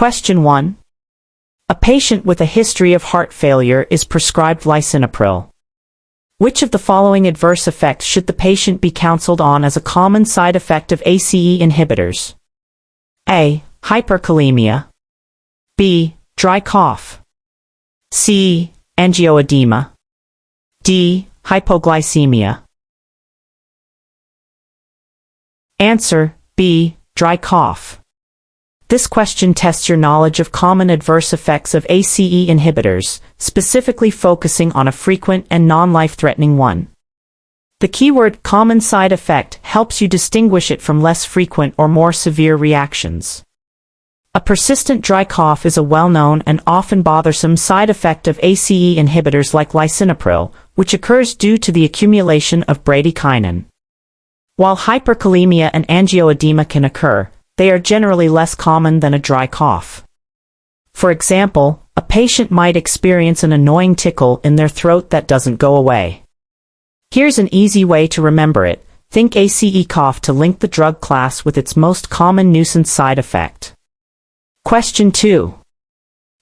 Question 1. A patient with a history of heart failure is prescribed lisinopril. Which of the following adverse effects should the patient be counseled on as a common side effect of ACE inhibitors? A. Hyperkalemia. B. Dry cough. C. Angioedema. D. Hypoglycemia. Answer: B. Dry cough. This question tests your knowledge of common adverse effects of ACE inhibitors, specifically focusing on a frequent and non-life-threatening one. The keyword common side effect helps you distinguish it from less frequent or more severe reactions. A persistent dry cough is a well-known and often bothersome side effect of ACE inhibitors like lisinopril, which occurs due to the accumulation of bradykinin. While hyperkalemia and angioedema can occur, they are generally less common than a dry cough. For example, a patient might experience an annoying tickle in their throat that doesn't go away. Here's an easy way to remember it. Think ACE cough to link the drug class with its most common nuisance side effect. Question 2.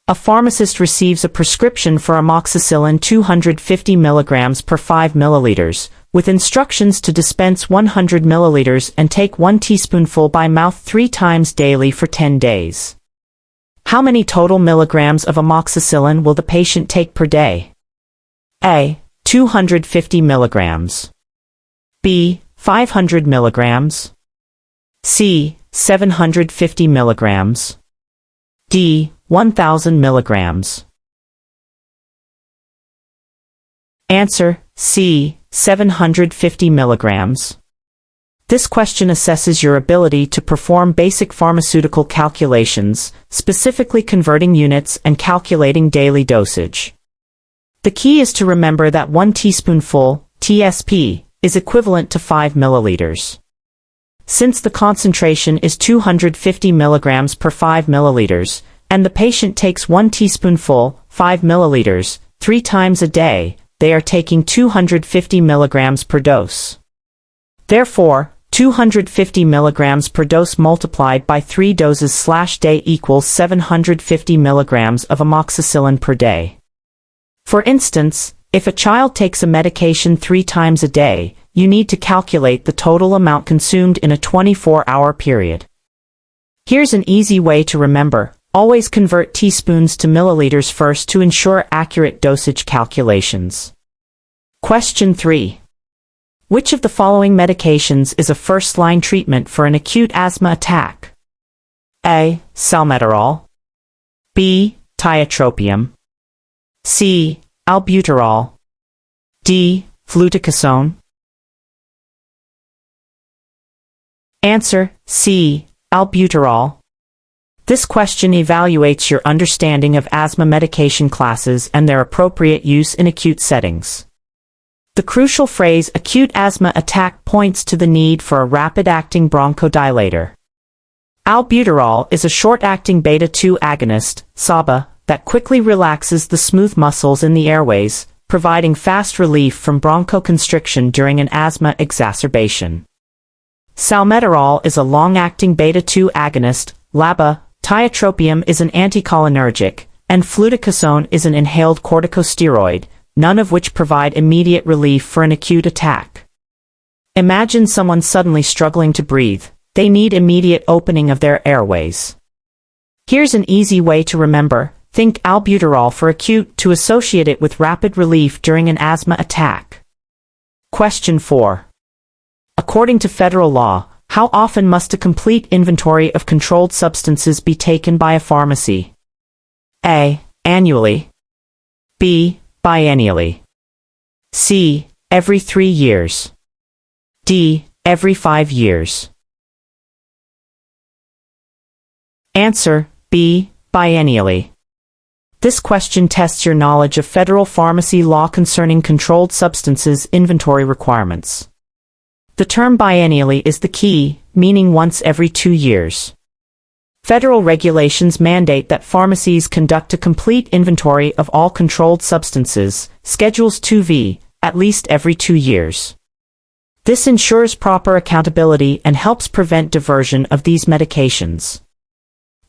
A pharmacist receives a prescription for amoxicillin 250 mg per 5 milliliters, with instructions to dispense 100 milliliters and take 1 teaspoonful by mouth 3 times daily for 10 days. How many total milligrams of amoxicillin will the patient take per day? A. 250 milligrams. B. 500 milligrams. C. 750 milligrams. D. 1000 milligrams. Answer: C. 750 milligrams. This question assesses your ability to perform basic pharmaceutical calculations, specifically converting units and calculating daily dosage. The key is to remember that 1 teaspoonful, TSP, is equivalent to 5 milliliters. Since the concentration is 250 milligrams per 5 milliliters, and the patient takes 1 teaspoonful, 5 milliliters, 3 times a day, they are taking 250 milligrams per dose. Therefore, 250 milligrams per dose multiplied by 3 doses/day equals 750 milligrams of amoxicillin per day. For instance, if a child takes a medication 3 times a day, you need to calculate the total amount consumed in a 24-hour period. Here's an easy way to remember. Always convert teaspoons to milliliters first to ensure accurate dosage calculations. Question 3. Which of the following medications is a first-line treatment for an acute asthma attack? A. Salmeterol. B. Tiotropium. C. Albuterol. D. Fluticasone. Answer: C. Albuterol. This question evaluates your understanding of asthma medication classes and their appropriate use in acute settings. The crucial phrase acute asthma attack points to the need for a rapid-acting bronchodilator. Albuterol is a short-acting beta-2 agonist, SABA, that quickly relaxes the smooth muscles in the airways, providing fast relief from bronchoconstriction during an asthma exacerbation. Salmeterol is a long-acting beta-2 agonist, LABA. Tiotropium is an anticholinergic, and fluticasone is an inhaled corticosteroid, none of which provide immediate relief for an acute attack. Imagine someone suddenly struggling to breathe. They need immediate opening of their airways. Here's an easy way to remember. Think albuterol for acute to associate it with rapid relief during an asthma attack. Question 4. According to federal law, how often must a complete inventory of controlled substances be taken by a pharmacy? A. Annually. B. Biennially. C. Every 3 years. D. Every 5 years. Answer: B. Biennially. This question tests your knowledge of federal pharmacy law concerning controlled substances inventory requirements. The term biennially is the key, meaning once every 2 years. Federal regulations mandate that pharmacies conduct a complete inventory of all controlled substances, Schedules 2V, at least every 2 years. This ensures proper accountability and helps prevent diversion of these medications.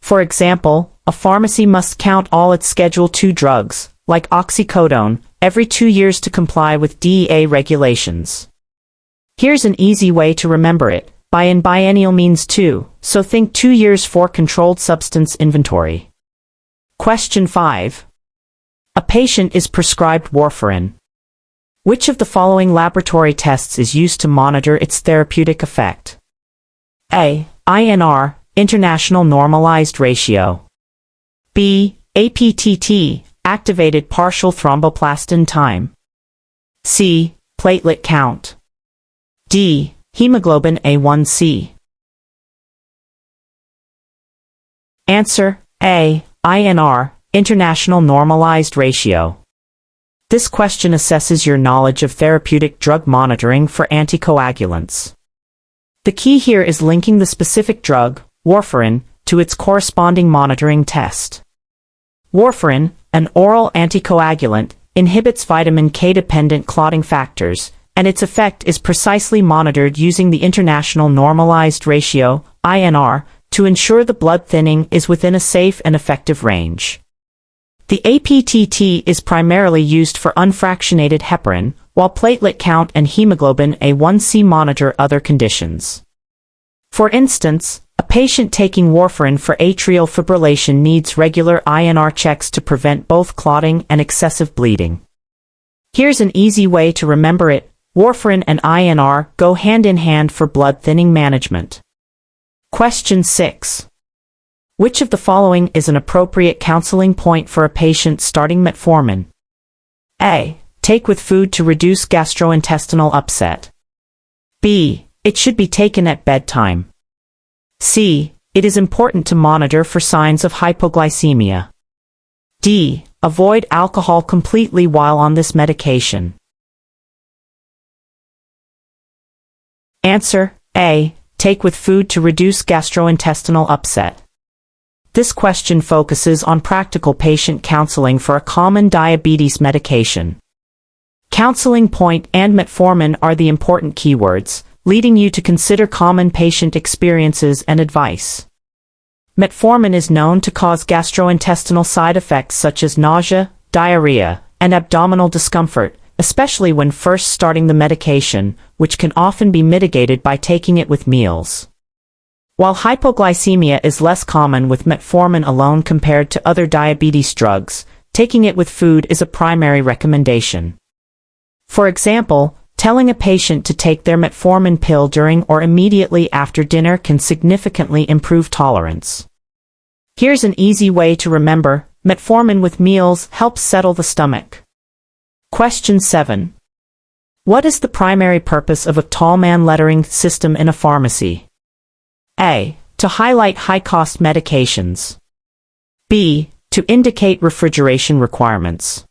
For example, a pharmacy must count all its Schedule II drugs, like oxycodone, every 2 years to comply with DEA regulations. Here's an easy way to remember it. Biennial means 2, so think 2 years for controlled substance inventory. Question 5. A patient is prescribed warfarin. Which of the following laboratory tests is used to monitor its therapeutic effect? A. INR, International Normalized Ratio. B. APTT, Activated Partial Thromboplastin Time. C. Platelet count. D. Hemoglobin A1C. Answer: A. INR, International Normalized Ratio. This question assesses your knowledge of therapeutic drug monitoring for anticoagulants. The key here is linking the specific drug, warfarin, to its corresponding monitoring test. Warfarin, an oral anticoagulant, inhibits vitamin K-dependent clotting factors, and its effect is precisely monitored using the International Normalized Ratio, INR, to ensure the blood thinning is within a safe and effective range. The APTT is primarily used for unfractionated heparin, while platelet count and hemoglobin A1C monitor other conditions. For instance, a patient taking warfarin for atrial fibrillation needs regular INR checks to prevent both clotting and excessive bleeding. Here's an easy way to remember it. Warfarin and INR go hand in hand for blood thinning management. Question 6. Which of the following is an appropriate counseling point for a patient starting metformin? A. Take with food to reduce gastrointestinal upset. B. It should be taken at bedtime. C. It is important to monitor for signs of hypoglycemia. D. Avoid alcohol completely while on this medication. Answer: A. Take with food to reduce gastrointestinal upset. This question focuses on practical patient counseling for a common diabetes medication. Counseling point and metformin are the important keywords, leading you to consider common patient experiences and advice. Metformin is known to cause gastrointestinal side effects such as nausea, diarrhea, and abdominal discomfort, especially when first starting the medication, which can often be mitigated by taking it with meals. While hypoglycemia is less common with metformin alone compared to other diabetes drugs, taking it with food is a primary recommendation. For example, telling a patient to take their metformin pill during or immediately after dinner can significantly improve tolerance. Here's an easy way to remember: metformin with meals helps settle the stomach. Question 7. What is the primary purpose of a tall-man lettering system in a pharmacy? A. To highlight high-cost medications. B. To indicate refrigeration requirements.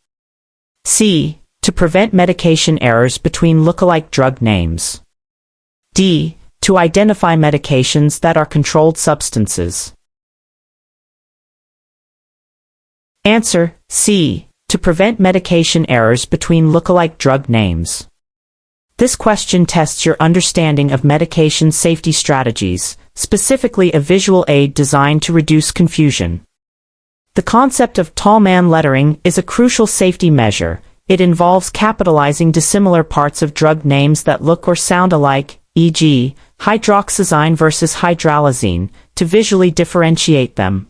C. To prevent medication errors between lookalike drug names. D. To identify medications that are controlled substances. Answer: C. To prevent medication errors between lookalike drug names. This question tests your understanding of medication safety strategies, specifically a visual aid designed to reduce confusion. The concept of tall man lettering is a crucial safety measure. It involves capitalizing dissimilar parts of drug names that look or sound alike, e.g., hydroxyzine versus hydralazine, to visually differentiate them.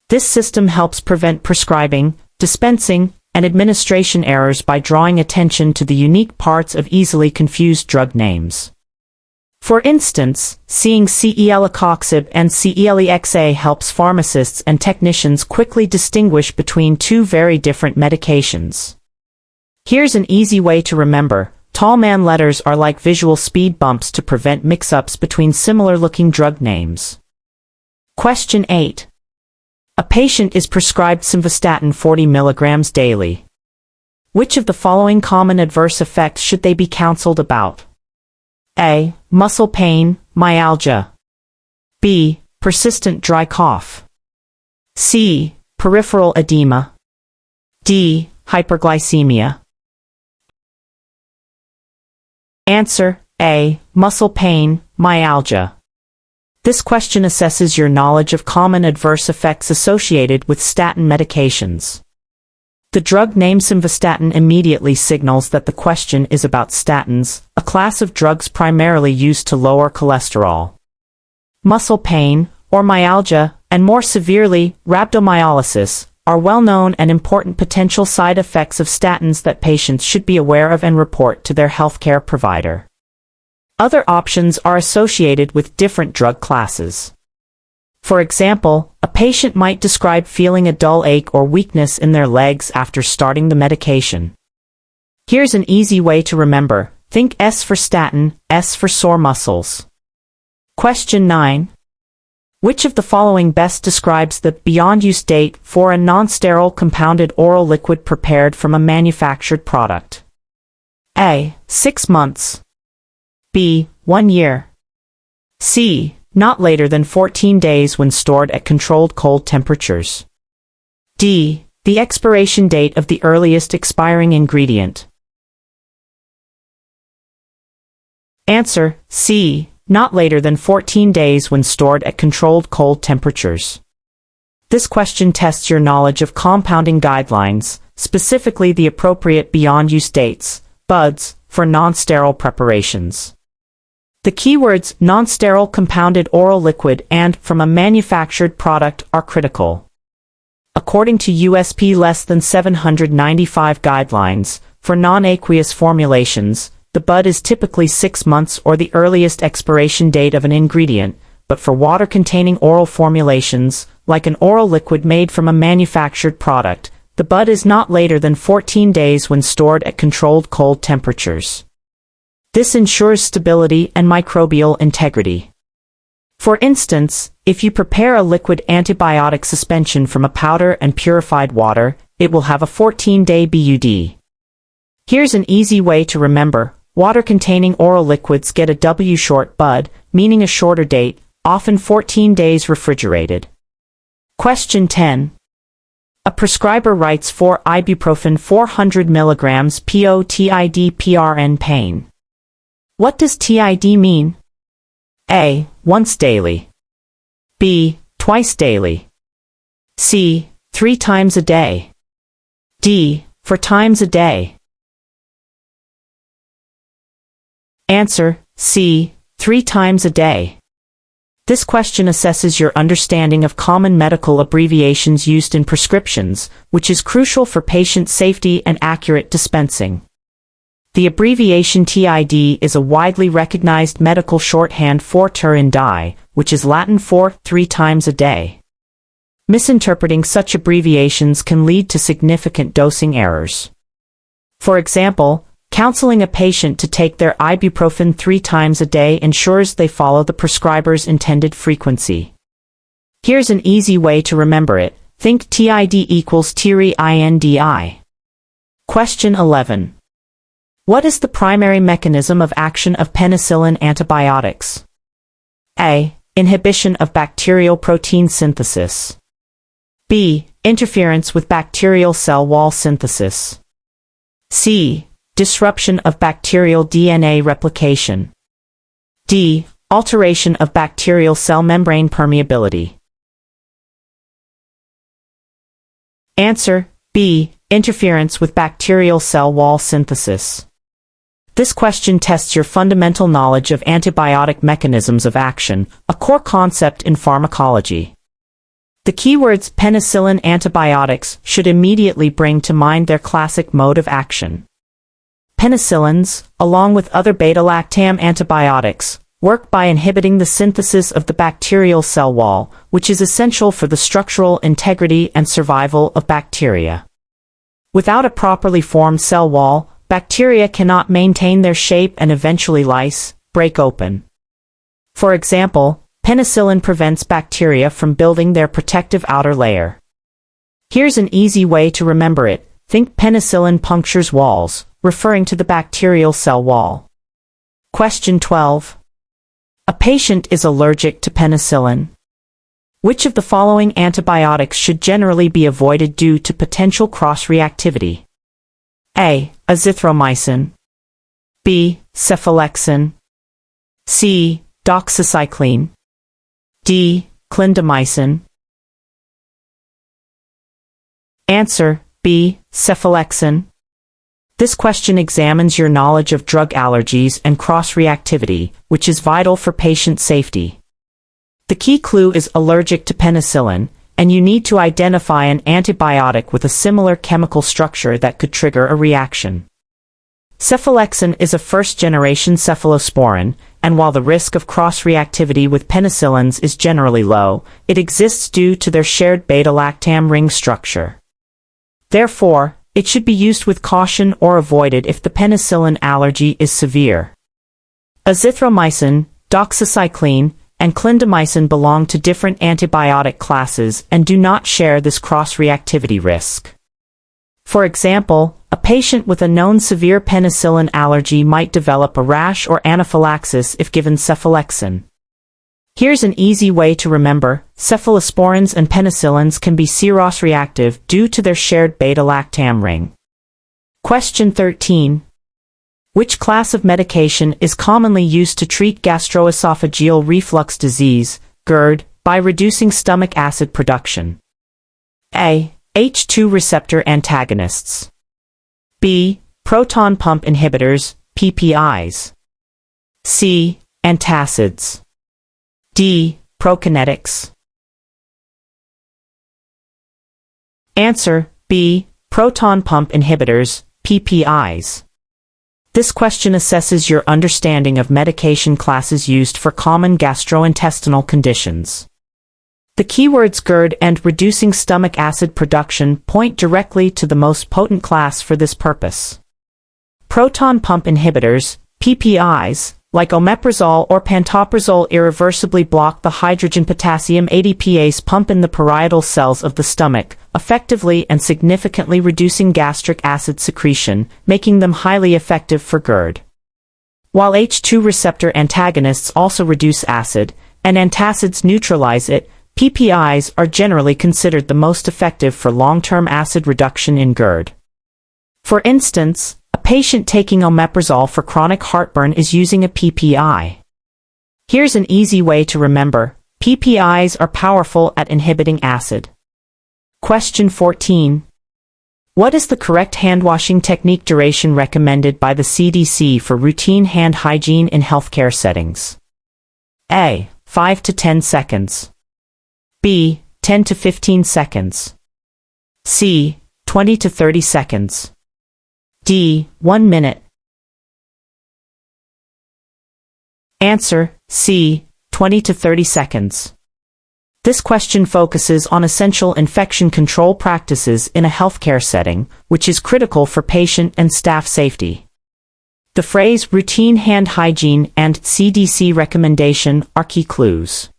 This system helps prevent prescribing, dispensing, and administration errors by drawing attention to the unique parts of easily confused drug names. For instance, seeing celecoxib and celexa helps pharmacists and technicians quickly distinguish between two very different medications. Here's an easy way to remember: tall man letters are like visual speed bumps to prevent mix-ups between similar-looking drug names. Question 8. A patient is prescribed simvastatin 40 mg daily. Which of the following common adverse effects should they be counseled about? A. Muscle pain, myalgia. B. Persistent dry cough. C. Peripheral edema. D. Hyperglycemia. Answer: A. Muscle pain, myalgia. This question assesses your knowledge of common adverse effects associated with statin medications. The drug name simvastatin immediately signals that the question is about statins, a class of drugs primarily used to lower cholesterol. Muscle pain, or myalgia, and more severely, rhabdomyolysis, are well-known and important potential side effects of statins that patients should be aware of and report to their healthcare provider. Other options are associated with different drug classes. For example, a patient might describe feeling a dull ache or weakness in their legs after starting the medication. Here's an easy way to remember. Think S for statin, S for sore muscles. Question 9. Which of the following best describes the beyond use date for a non-sterile compounded oral liquid prepared from a manufactured product? A. 6 months. B. 1 year. C. Not later than 14 days when stored at controlled cold temperatures. D. The expiration date of the earliest expiring ingredient. Answer: C. Not later than 14 days when stored at controlled cold temperatures. This question tests your knowledge of compounding guidelines, specifically the appropriate beyond use dates, BUDs, for non-sterile preparations. The keywords non-sterile compounded oral liquid and from a manufactured product are critical. According to USP less than 795 guidelines, for non-aqueous formulations, the BUD is typically 6 months or the earliest expiration date of an ingredient, but for water-containing oral formulations, like an oral liquid made from a manufactured product, the BUD is not later than 14 days when stored at controlled cold temperatures. This ensures stability and microbial integrity. For instance, if you prepare a liquid antibiotic suspension from a powder and purified water, it will have a 14-day BUD. Here's an easy way to remember. Water-containing oral liquids get a W short BUD, meaning a shorter date, often 14 days refrigerated. Question 10. A prescriber writes for ibuprofen 400 mg POTID PRN pain. What does TID mean? A. Once daily. B. Twice daily. C. 3 times a day. D. 4 times a day. Answer: C. 3 times a day. This question assesses your understanding of common medical abbreviations used in prescriptions, which is crucial for patient safety and accurate dispensing. The abbreviation TID is a widely recognized medical shorthand for ter in die, which is Latin for 3 times a day. Misinterpreting such abbreviations can lead to significant dosing errors. For example, counseling a patient to take their ibuprofen 3 times a day ensures they follow the prescriber's intended frequency. Here's an easy way to remember it. Think TID equals TIRI INDI. Question 11. What is the primary mechanism of action of penicillin antibiotics? A. Inhibition of bacterial protein synthesis. B. Interference with bacterial cell wall synthesis. C. Disruption of bacterial DNA replication. D. Alteration of bacterial cell membrane permeability. Answer: B. Interference with bacterial cell wall synthesis. This question tests your fundamental knowledge of antibiotic mechanisms of action, a core concept in pharmacology. The keywords penicillin antibiotics should immediately bring to mind their classic mode of action. Penicillins, along with other beta-lactam antibiotics, work by inhibiting the synthesis of the bacterial cell wall, which is essential for the structural integrity and survival of bacteria. Without a properly formed cell wall, bacteria cannot maintain their shape and eventually break open. For example, penicillin prevents bacteria from building their protective outer layer. Here's an easy way to remember it. Think penicillin punctures walls, referring to the bacterial cell wall. Question 12. A patient is allergic to penicillin. Which of the following antibiotics should generally be avoided due to potential cross-reactivity? A. Azithromycin. B. Cephalexin. C. Doxycycline. D. Clindamycin. Answer B. Cephalexin. This question examines your knowledge of drug allergies and cross-reactivity, which is vital for patient safety. The key clue is allergic to penicillin, and you need to identify an antibiotic with a similar chemical structure that could trigger a reaction. Cephalexin is a first-generation cephalosporin, and while the risk of cross-reactivity with penicillins is generally low, it exists due to their shared beta-lactam ring structure. Therefore, it should be used with caution or avoided if the penicillin allergy is severe. Azithromycin, doxycycline, and clindamycin belong to different antibiotic classes and do not share this cross-reactivity risk. For example, a patient with a known severe penicillin allergy might develop a rash or anaphylaxis if given cephalexin. Here's an easy way to remember: cephalosporins and penicillins can be cross-reactive due to their shared beta-lactam ring. Question 13. Which class of medication is commonly used to treat gastroesophageal reflux disease, GERD, by reducing stomach acid production? A. H2 receptor antagonists. B. Proton pump inhibitors, PPIs. C. Antacids. D. Prokinetics. Answer B. Proton pump inhibitors, PPIs. This question assesses your understanding of medication classes used for common gastrointestinal conditions. The keywords GERD and reducing stomach acid production point directly to the most potent class for this purpose. Proton pump inhibitors, PPIs, like omeprazole or pantoprazole, irreversibly block the hydrogen-potassium ADPase pump in the parietal cells of the stomach, effectively and significantly reducing gastric acid secretion, making them highly effective for GERD. While H2 receptor antagonists also reduce acid, and antacids neutralize it, PPIs are generally considered the most effective for long-term acid reduction in GERD. For instance, a patient taking omeprazole for chronic heartburn is using a PPI. Here's an easy way to remember: PPIs are powerful at inhibiting acid. Question 14. What is the correct hand-washing technique duration recommended by the CDC for routine hand hygiene in healthcare settings? A. 5 to 10 seconds. B. 10 to 15 seconds. C. 20 to 30 seconds. D. 1 minute. Answer C. 20 to 30 seconds. This question focuses on essential infection control practices in a healthcare setting, which is critical for patient and staff safety. The phrase routine hand hygiene and CDC recommendation are key clues.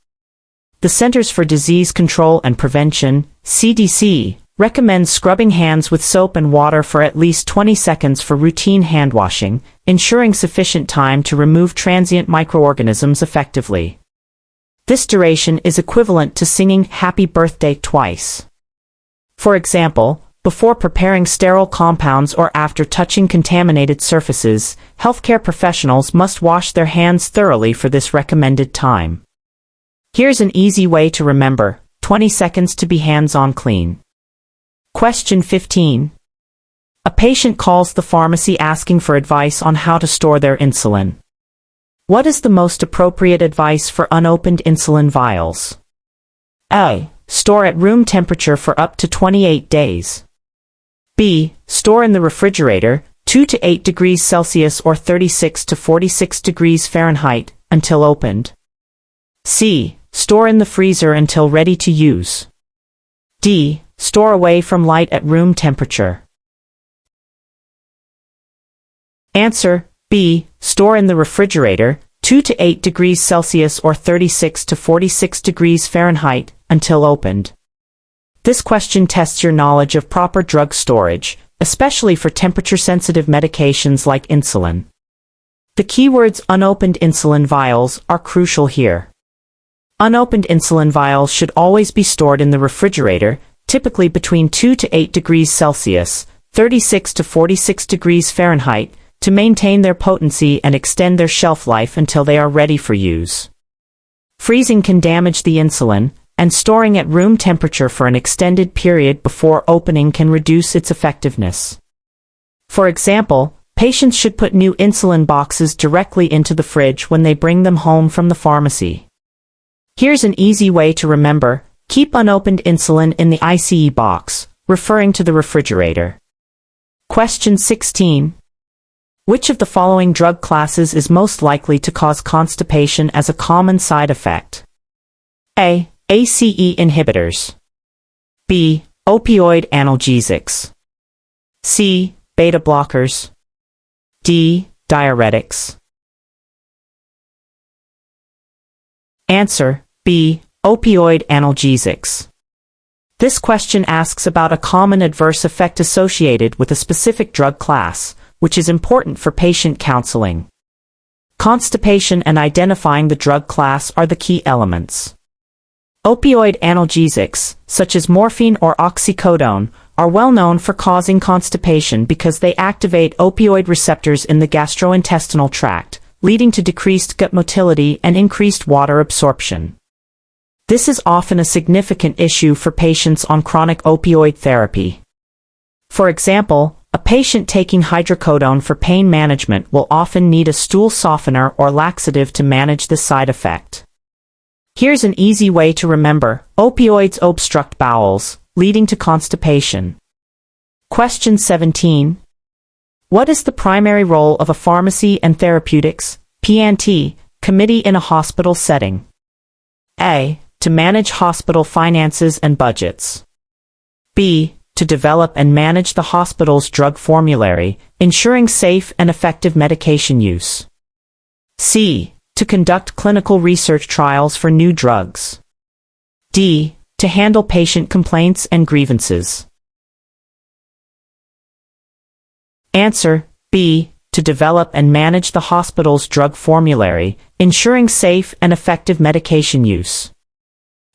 The Centers for Disease Control and Prevention, CDC, recommends scrubbing hands with soap and water for at least 20 seconds for routine hand washing, ensuring sufficient time to remove transient microorganisms effectively. This duration is equivalent to singing "Happy Birthday" twice. For example, before preparing sterile compounds or after touching contaminated surfaces, healthcare professionals must wash their hands thoroughly for this recommended time. Here's an easy way to remember: 20 seconds to be hands-on clean. Question 15. A patient calls the pharmacy asking for advice on how to store their insulin. What is the most appropriate advice for unopened insulin vials? A. Store at room temperature for up to 28 days. B. Store in the refrigerator, 2 to 8 degrees Celsius or 36 to 46 degrees Fahrenheit, until opened. C. Store in the freezer until ready to use. D. Store away from light at room temperature. Answer B. Store in the refrigerator, 2 to 8 degrees Celsius or 36 to 46 degrees Fahrenheit, until opened. This question tests your knowledge of proper drug storage, especially for temperature-sensitive medications like insulin. The keywords unopened insulin vials are crucial here. Unopened insulin vials should always be stored in the refrigerator, typically between 2 to 8 degrees Celsius, 36 to 46 degrees Fahrenheit, to maintain their potency and extend their shelf life until they are ready for use. Freezing can damage the insulin, and storing at room temperature for an extended period before opening can reduce its effectiveness. For example, patients should put new insulin boxes directly into the fridge when they bring them home from the pharmacy. Here's an easy way to remember: keep unopened insulin in the ICE box, referring to the refrigerator. Question 16. Which of the following drug classes is most likely to cause constipation as a common side effect? A. ACE inhibitors. B. Opioid analgesics. C. Beta blockers. D. Diuretics. Answer: B. Opioid analgesics. This question asks about a common adverse effect associated with a specific drug class, which is important for patient counseling. Constipation and identifying the drug class are the key elements. Opioid analgesics, such as morphine or oxycodone, are well known for causing constipation because they activate opioid receptors in the gastrointestinal tract, leading to decreased gut motility and increased water absorption. This is often a significant issue for patients on chronic opioid therapy. For example, a patient taking hydrocodone for pain management will often need a stool softener or laxative to manage this side effect. Here's an easy way to remember: opioids obstruct bowels, leading to constipation. Question 17. What is the primary role of a Pharmacy and Therapeutics (P&T) committee in a hospital setting? A. To manage hospital finances and budgets. B. To develop and manage the hospital's drug formulary, ensuring safe and effective medication use. C. To conduct clinical research trials for new drugs. D. To handle patient complaints and grievances. Answer: B. To develop and manage the hospital's drug formulary, ensuring safe and effective medication use.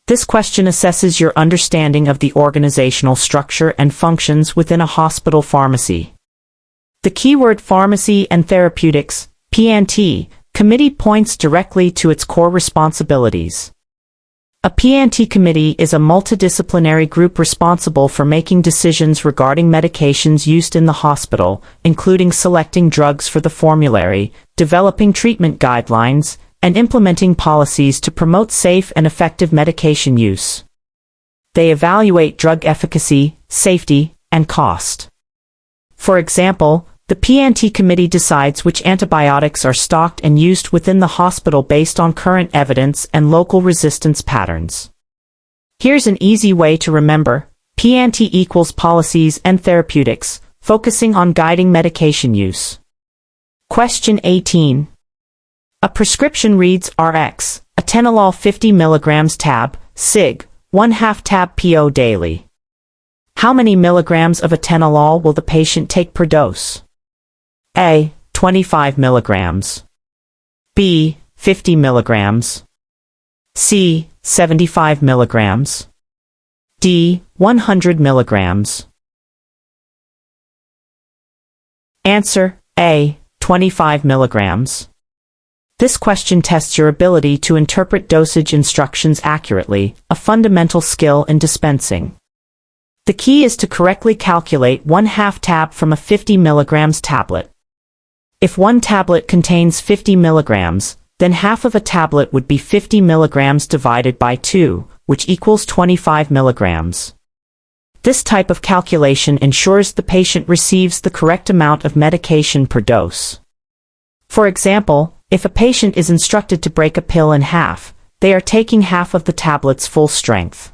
This question assesses your understanding of the organizational structure and functions within a hospital pharmacy. The keyword Pharmacy and Therapeutics (P&T) committee points directly to its core responsibilities. A P&T committee is a multidisciplinary group responsible for making decisions regarding medications used in the hospital, including selecting drugs for the formulary, developing treatment guidelines, and implementing policies to promote safe and effective medication use. They evaluate drug efficacy, safety, and cost. For example, the P&T committee decides which antibiotics are stocked and used within the hospital based on current evidence and local resistance patterns. Here's an easy way to remember: P&T equals Policies and Therapeutics, focusing on guiding medication use. Question 18. A prescription reads Rx, atenolol 50 mg tab, Sig, 1/2 tab PO daily. How many milligrams of atenolol will the patient take per dose? A. 25 mg. B. 50 mg. C. 75 mg. D. 100 mg. Answer: A. 25 mg. This question tests your ability to interpret dosage instructions accurately, a fundamental skill in dispensing. The key is to correctly calculate 1/2 tab from a 50 mg tablet. If one tablet contains 50 mg, then half of a tablet would be 50 mg divided by 2, which equals 25 mg. This type of calculation ensures the patient receives the correct amount of medication per dose. For example, if a patient is instructed to break a pill in half, they are taking half of the tablet's full strength.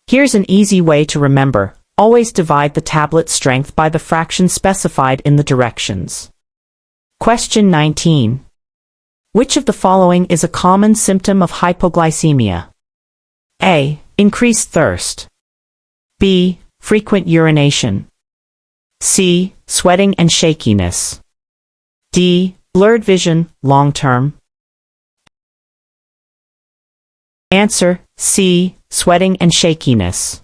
Here's an easy way to remember: always divide the tablet strength by the fraction specified in the directions. Question 19. Which of the following is a common symptom of hypoglycemia? A. Increased thirst. B. Frequent urination. C. Sweating and shakiness. D. Blurred vision, long-term. Answer: C. Sweating and shakiness.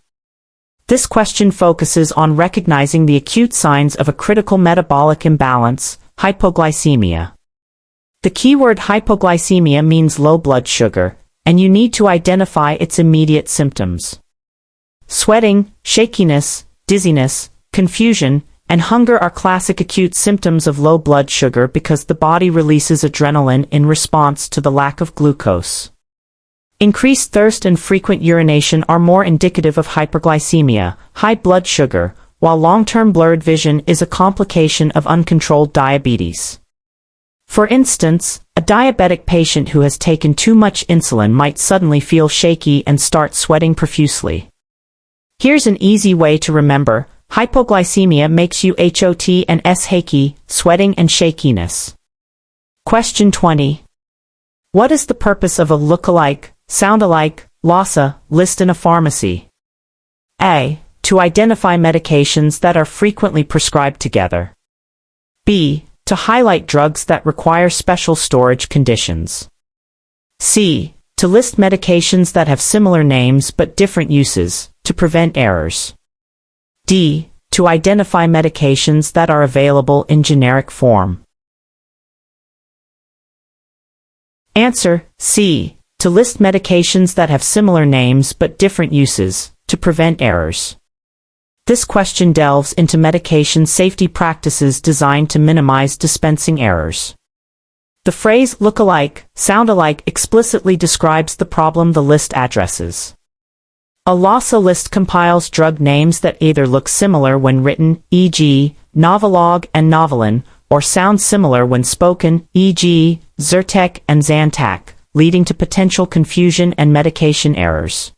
This question focuses on recognizing the acute signs of a critical metabolic imbalance, hypoglycemia. The keyword hypoglycemia means low blood sugar, and you need to identify its immediate symptoms. Sweating, shakiness, dizziness, confusion, and hunger are classic acute symptoms of low blood sugar because the body releases adrenaline in response to the lack of glucose. Increased thirst and frequent urination are more indicative of hyperglycemia, high blood sugar, while long-term blurred vision is a complication of uncontrolled diabetes. For instance, a diabetic patient who has taken too much insulin might suddenly feel shaky and start sweating profusely. Here's an easy way to remember: hypoglycemia makes you hot and shaky, sweating and shakiness. Question 20. What is the purpose of a look-alike, sound-alike, LASA list in a pharmacy? A. To identify medications that are frequently prescribed together. B. To highlight drugs that require special storage conditions. C. To list medications that have similar names but different uses, to prevent errors. D. To identify medications that are available in generic form. Answer: C. To list medications that have similar names but different uses, to prevent errors. This question delves into medication safety practices designed to minimize dispensing errors. The phrase look-alike, sound-alike explicitly describes the problem the list addresses. A LASA list compiles drug names that either look similar when written, e.g., Novolog and Novolin, or sound similar when spoken, e.g., Zyrtec and Zantac, leading to potential confusion and medication errors.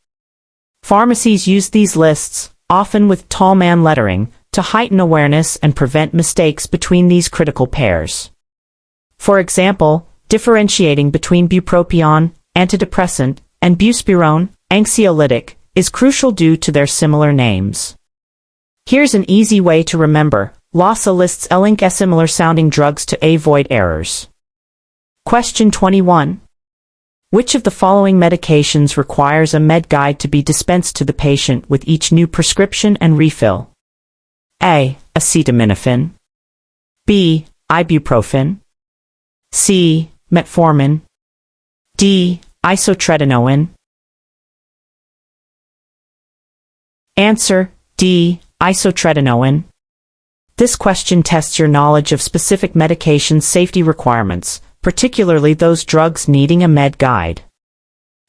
Pharmacies use these lists, often with tall man lettering, to heighten awareness and prevent mistakes between these critical pairs. For example, differentiating between bupropion, antidepressant, and buspirone, anxiolytic, is crucial due to their similar names. Here's an easy way to remember: LASA lists link similar-sounding drugs to avoid errors. Question 21. Which of the following medications requires a MedGuide to be dispensed to the patient with each new prescription and refill? A. Acetaminophen. B. Ibuprofen. C. Metformin. D. Isotretinoin. Answer: D. Isotretinoin. This question tests your knowledge of specific medication safety requirements, particularly those drugs needing a MedGuide.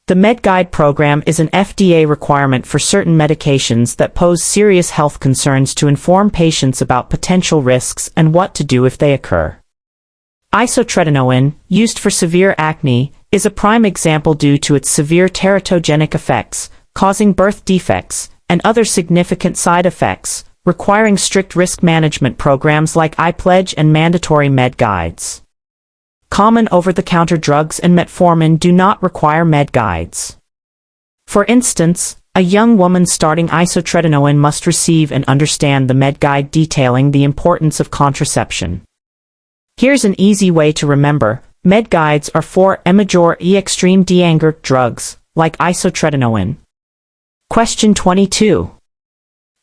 The MedGuide program is an FDA requirement for certain medications that pose serious health concerns to inform patients about potential risks and what to do if they occur. Isotretinoin, used for severe acne, is a prime example due to its severe teratogenic effects, causing birth defects, and other significant side effects, requiring strict risk management programs like iPledge and mandatory MedGuides. Common over-the-counter drugs and metformin do not require MedGuides. For instance, a young woman starting isotretinoin must receive and understand the MedGuide detailing the importance of contraception. Here's an easy way to remember: MedGuides are for major extreme danger drugs, like isotretinoin. Question 22.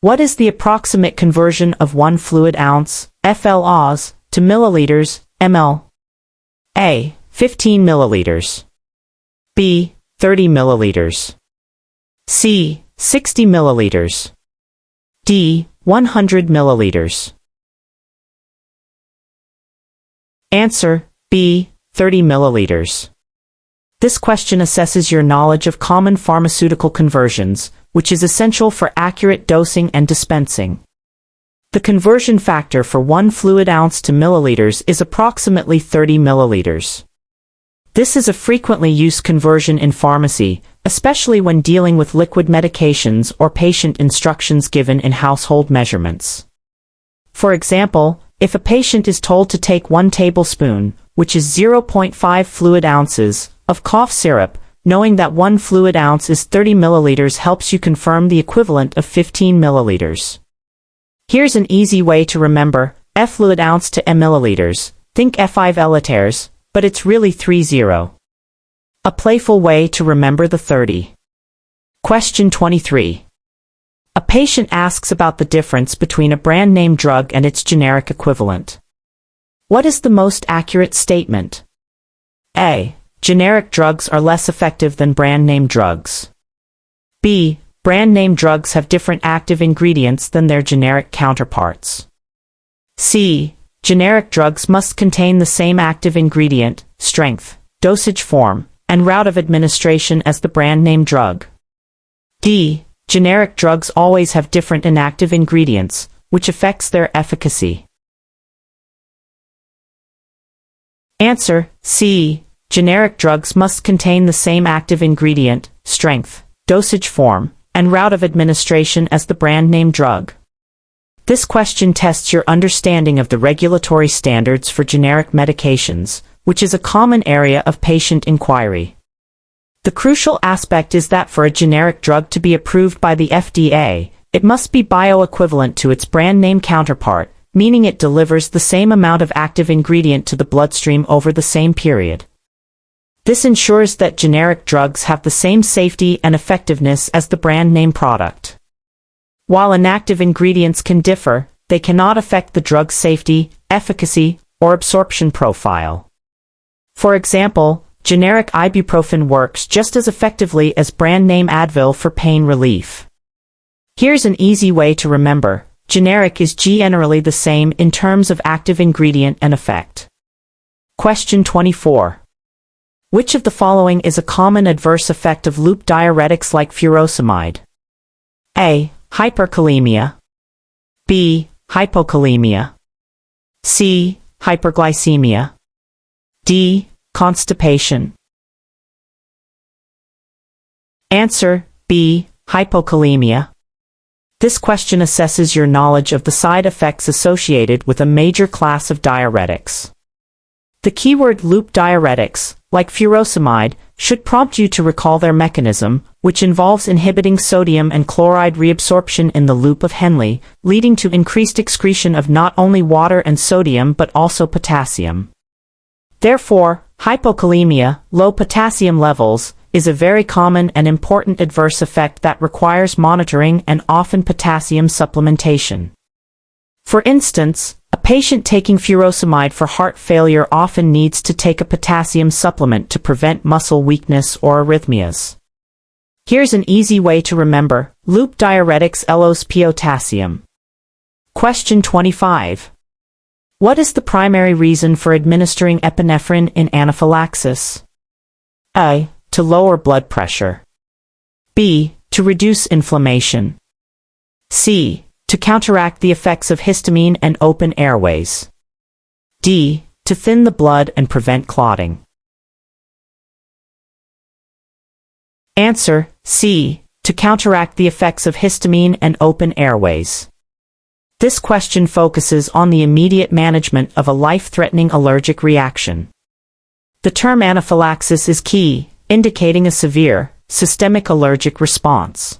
What is the approximate conversion of 1 fluid ounce, FLOs, to milliliters, ml? A. 15 milliliters. B. 30 milliliters. C. 60 milliliters. D. 100 milliliters. Answer: B. 30 milliliters. This question assesses your knowledge of common pharmaceutical conversions, which is essential for accurate dosing and dispensing. The conversion factor for 1 fluid ounce to milliliters is approximately 30 milliliters. This is a frequently used conversion in pharmacy, especially when dealing with liquid medications or patient instructions given in household measurements. For example, if a patient is told to take 1 tablespoon, which is 0.5 fluid ounces, of cough syrup, knowing that 1 fluid ounce is 30 milliliters helps you confirm the equivalent of 15 milliliters. Here's an easy way to remember: F fluid ounce to m milliliters, think F5 liters, but it's really 30. A playful way to remember the 30. Question 23. A patient asks about the difference between a brand name drug and its generic equivalent. What is the most accurate statement? A. generic drugs are less effective than brand-name drugs. B. Brand-name drugs have different active ingredients than their generic counterparts. C. Generic drugs must contain the same active ingredient, strength, dosage form, and route of administration as the brand-name drug. D. Generic drugs always have different inactive ingredients, which affects their efficacy. Answer: C. Generic drugs must contain the same active ingredient, strength, dosage form, and route of administration as the brand-name drug. This question tests your understanding of the regulatory standards for generic medications, which is a common area of patient inquiry. The crucial aspect is that for a generic drug to be approved by the FDA, it must be bioequivalent to its brand-name counterpart, meaning it delivers the same amount of active ingredient to the bloodstream over the same period. This ensures that generic drugs have the same safety and effectiveness as the brand-name product. While inactive ingredients can differ, they cannot affect the drug's safety, efficacy, or absorption profile. For example, generic ibuprofen works just as effectively as brand-name Advil for pain relief. Here's an easy way to remember: generic is generally the same in terms of active ingredient and effect. Question 24. Which of the following is a common adverse effect of loop diuretics like furosemide? A. Hyperkalemia. B. Hypokalemia. C. Hyperglycemia. D. Constipation. Answer: B. Hypokalemia. This question assesses your knowledge of the side effects associated with a major class of diuretics. The keyword loop diuretics, like furosemide, should prompt you to recall their mechanism, which involves inhibiting sodium and chloride reabsorption in the loop of Henle, leading to increased excretion of not only water and sodium but also potassium. Therefore, hypokalemia, low potassium levels, is a very common and important adverse effect that requires monitoring and often potassium supplementation. For instance, a patient taking furosemide for heart failure often needs to take a potassium supplement to prevent muscle weakness or arrhythmias. Here's an easy way to remember: loop diuretics lose potassium. Question 25. What is the primary reason for administering epinephrine in anaphylaxis? A. To lower blood pressure. B. To reduce inflammation. C. To counteract the effects of histamine and open airways. D. To thin the blood and prevent clotting. Answer: C. To counteract the effects of histamine and open airways. This question focuses on the immediate management of a life-threatening allergic reaction. The term anaphylaxis is key, indicating a severe, systemic allergic response.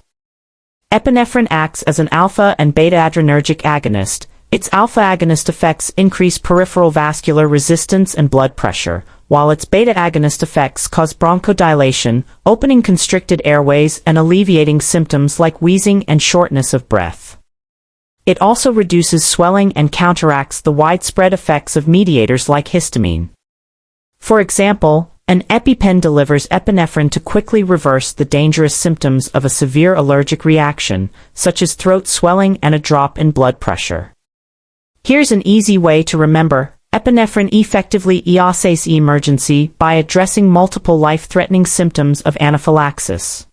Epinephrine acts as an alpha and beta adrenergic agonist. Its alpha agonist effects increase peripheral vascular resistance and blood pressure, while its beta agonist effects cause bronchodilation, opening constricted airways and alleviating symptoms like wheezing and shortness of breath. It also reduces swelling and counteracts the widespread effects of mediators like histamine. For example, an EpiPen delivers epinephrine to quickly reverse the dangerous symptoms of a severe allergic reaction, such as throat swelling and a drop in blood pressure. Here's an easy way to remember: epinephrine effectively eases emergency by addressing multiple life-threatening symptoms of anaphylaxis.